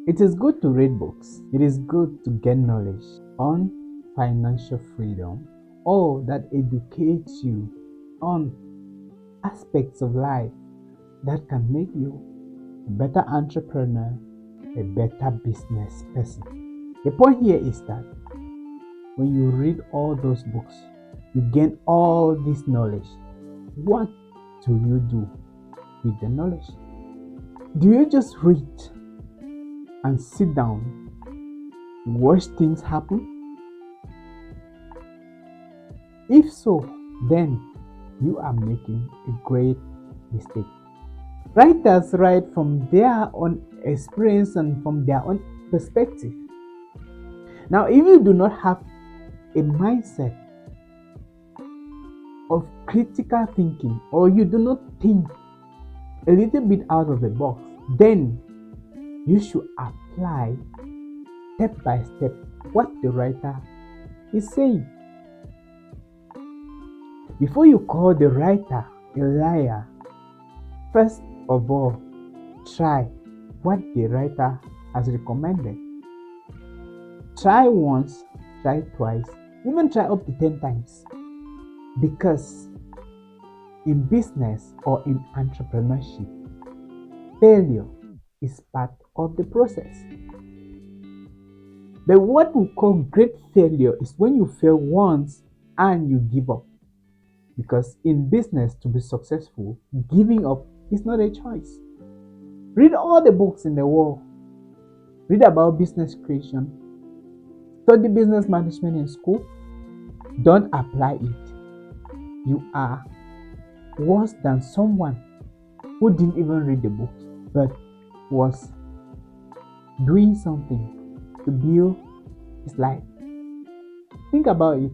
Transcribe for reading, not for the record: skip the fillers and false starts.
It is good to read books. It is good to gain knowledge on financial freedom or that educates you on aspects of life that can make you a better entrepreneur, a better business person. The point here is that when you read all those books, you gain all this knowledge. What do you do with the knowledge? Do you just read and sit down, watch things happen? If so, then you are making a great mistake. Writers write from their own experience and from their own perspective. Now, if you do not have a mindset of critical thinking or you do not think a little bit out of the box, then you should apply step by step what the writer is saying. Before you call the writer a liar, first of all, try what the writer has recommended. Try once, try twice, even try up to 10 times. Because in business or in entrepreneurship, failure is part of the process. But what we call great failure is when you fail once and you give up. Because in business, to be successful, giving up is not a choice. Read all the books in the world. Read about business creation. Study business management in school. Don't apply it. You are worse than someone who didn't even read the book but was doing something to build his life. Think about it.